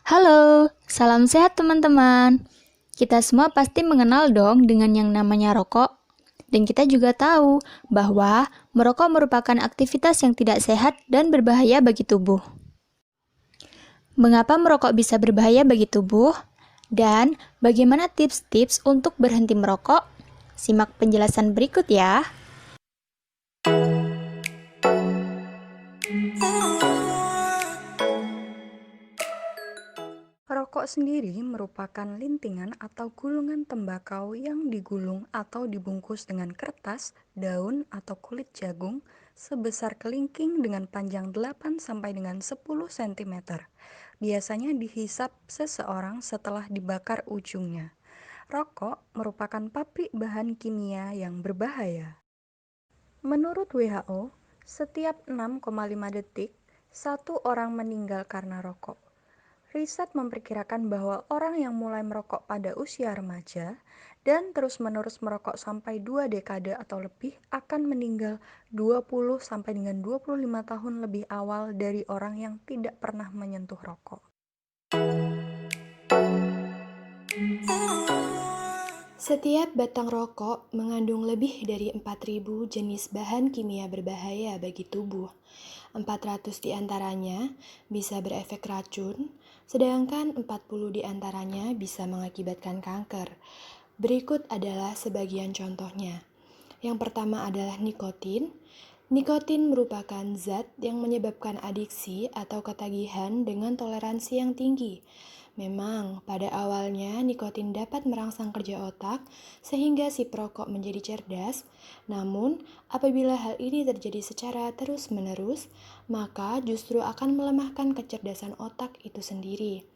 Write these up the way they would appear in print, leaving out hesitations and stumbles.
Halo, salam sehat teman-teman. Kita semua pasti mengenal dong dengan yang namanya rokok. Dan kita juga tahu bahwa merokok merupakan aktivitas yang tidak sehat dan berbahaya bagi tubuh. Mengapa merokok bisa berbahaya bagi tubuh? Dan bagaimana tips-tips untuk berhenti merokok? Simak penjelasan berikut ya. Rokok sendiri merupakan lintingan atau gulungan tembakau yang digulung atau dibungkus dengan kertas, daun, atau kulit jagung sebesar kelingking dengan panjang 8 sampai dengan 10 cm. Biasanya dihisap seseorang setelah dibakar ujungnya. Rokok merupakan pabrik bahan kimia yang berbahaya. Menurut WHO, setiap 6,5 detik, satu orang meninggal karena rokok. Riset memperkirakan bahwa orang yang mulai merokok pada usia remaja dan terus-menerus merokok sampai 2 dekade atau lebih akan meninggal 20 sampai dengan 25 tahun lebih awal dari orang yang tidak pernah menyentuh rokok. Setiap batang rokok mengandung lebih dari 4.000 jenis bahan kimia berbahaya bagi tubuh. 400 diantaranya bisa berefek racun, sedangkan 40 diantaranya bisa mengakibatkan kanker. Berikut adalah sebagian contohnya. Yang pertama adalah nikotin. Nikotin merupakan zat yang menyebabkan adiksi atau ketagihan dengan toleransi yang tinggi. Memang, pada awalnya nikotin dapat merangsang kerja otak sehingga si perokok menjadi cerdas. Namun, apabila hal ini terjadi secara terus-menerus, maka justru akan melemahkan kecerdasan otak itu sendiri.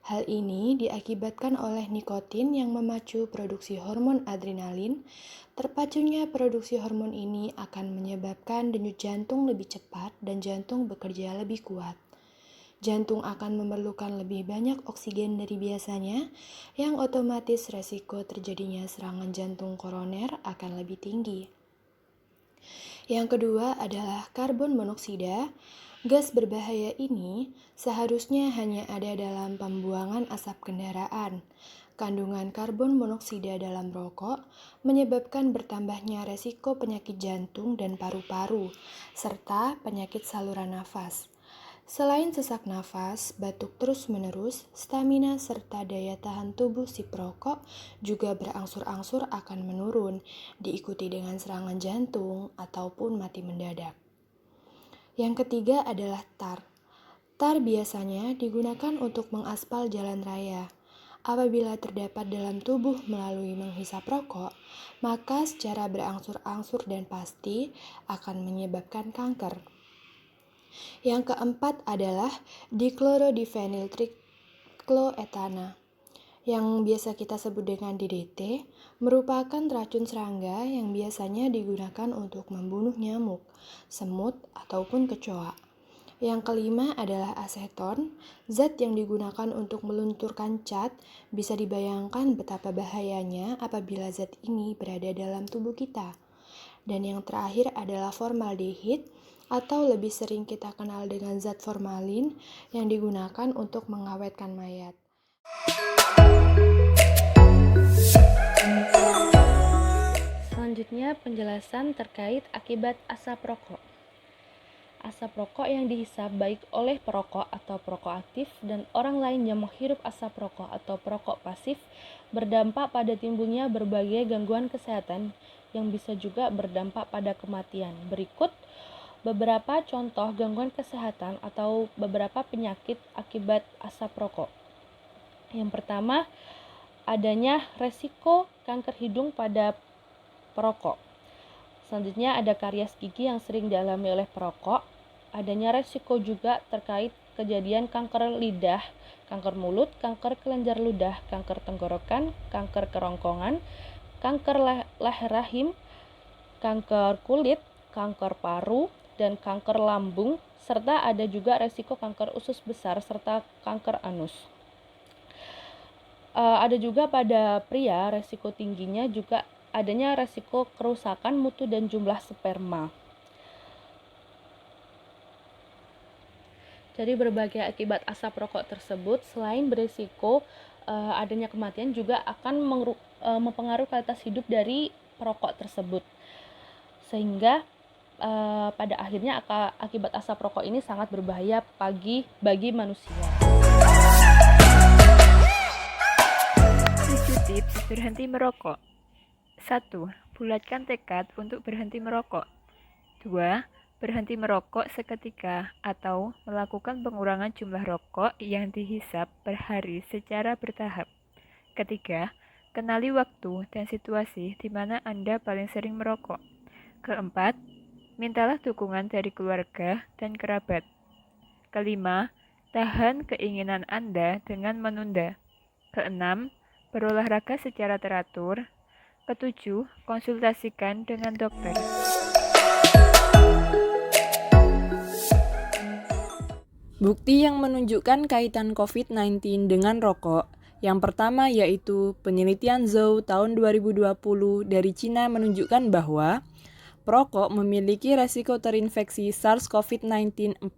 Hal ini diakibatkan oleh nikotin yang memacu produksi hormon adrenalin. Terpacunya produksi hormon ini akan menyebabkan denyut jantung lebih cepat dan jantung bekerja lebih kuat. Jantung akan memerlukan lebih banyak oksigen dari biasanya, yang otomatis resiko terjadinya serangan jantung koroner akan lebih tinggi. Yang kedua adalah karbon monoksida. Gas berbahaya ini seharusnya hanya ada dalam pembuangan asap kendaraan. Kandungan karbon monoksida dalam rokok menyebabkan bertambahnya resiko penyakit jantung dan paru-paru, serta penyakit saluran nafas. Selain sesak nafas, batuk terus-menerus, stamina serta daya tahan tubuh si perokok juga berangsur-angsur akan menurun, diikuti dengan serangan jantung ataupun mati mendadak. Yang ketiga adalah tar. Tar biasanya digunakan untuk mengaspal jalan raya. Apabila terdapat dalam tubuh melalui menghisap rokok, maka secara berangsur-angsur dan pasti akan menyebabkan kanker. Yang keempat adalah diklorodivinyltricloetana, yang biasa kita sebut dengan DDT, merupakan racun serangga yang biasanya digunakan untuk membunuh nyamuk, semut, ataupun kecoa. Yang kelima adalah aseton, zat yang digunakan untuk melunturkan cat. Bisa dibayangkan betapa bahayanya apabila zat ini berada dalam tubuh kita. Dan yang terakhir adalah formaldehid, atau lebih sering kita kenal dengan zat formalin yang digunakan untuk mengawetkan mayat. Selanjutnya penjelasan terkait akibat asap rokok. Asap rokok yang dihisap baik oleh perokok atau perokok aktif dan orang lain yang menghirup asap rokok atau perokok pasif berdampak pada timbulnya berbagai gangguan kesehatan yang bisa juga berdampak pada kematian. Berikut beberapa contoh gangguan kesehatan atau beberapa penyakit akibat asap rokok. Yang pertama, adanya resiko kanker hidung pada perokok. Selanjutnya ada karies gigi yang sering dialami oleh perokok. Adanya resiko juga terkait kejadian kanker lidah, kanker mulut, kanker kelenjar ludah, kanker tenggorokan, kanker kerongkongan, kanker leher rahim, kanker kulit, kanker paru, dan kanker lambung, serta ada juga resiko kanker usus besar serta kanker anus. Ada juga pada pria resiko tingginya juga adanya resiko kerusakan mutu dan jumlah sperma. Dari berbagai akibat asap rokok tersebut, selain berisiko adanya kematian, juga akan mempengaruhi kualitas hidup dari perokok tersebut. Sehingga pada akhirnya akibat asap rokok ini sangat berbahaya bagi manusia. 7 tips berhenti merokok. 1. Bulatkan tekad untuk berhenti merokok. 2. Berhenti merokok seketika atau melakukan pengurangan jumlah rokok yang dihisap per hari secara bertahap. Ketiga, kenali waktu dan situasi di mana Anda paling sering merokok. Keempat, mintalah dukungan dari keluarga dan kerabat. Kelima, tahan keinginan Anda dengan menunda. Keenam, berolahraga secara teratur. Ketujuh, konsultasikan dengan dokter. Bukti yang menunjukkan kaitan COVID-19 dengan rokok. Yang pertama yaitu penelitian Zhou tahun 2020 dari Cina menunjukkan bahwa perokok memiliki resiko terinfeksi SARS-CoV-19 14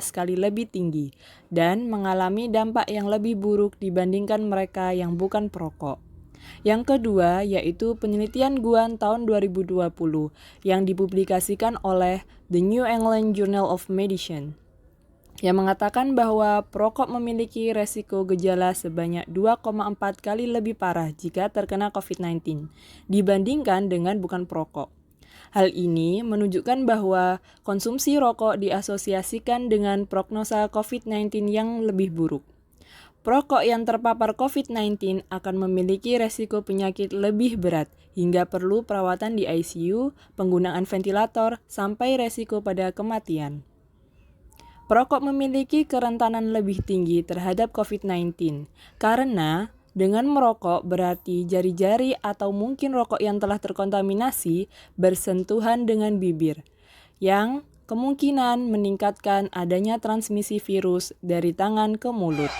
kali lebih tinggi dan mengalami dampak yang lebih buruk dibandingkan mereka yang bukan perokok. Yang kedua yaitu penelitian Guan tahun 2020 yang dipublikasikan oleh The New England Journal of Medicine yang mengatakan bahwa perokok memiliki resiko gejala sebanyak 2,4 kali lebih parah jika terkena COVID-19 dibandingkan dengan bukan perokok. Hal ini menunjukkan bahwa konsumsi rokok diasosiasikan dengan prognosa COVID-19 yang lebih buruk. Perokok yang terpapar COVID-19 akan memiliki resiko penyakit lebih berat hingga perlu perawatan di ICU, penggunaan ventilator, sampai resiko pada kematian. Perokok memiliki kerentanan lebih tinggi terhadap COVID-19 karena dengan merokok berarti jari-jari atau mungkin rokok yang telah terkontaminasi bersentuhan dengan bibir, yang kemungkinan meningkatkan adanya transmisi virus dari tangan ke mulut.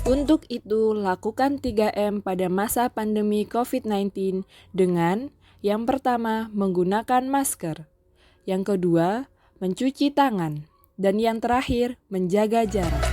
Untuk itu, lakukan 3M pada masa pandemi COVID-19 dengan yang pertama, menggunakan masker. Yang kedua, mencuci tangan. Dan yang terakhir, menjaga jarak.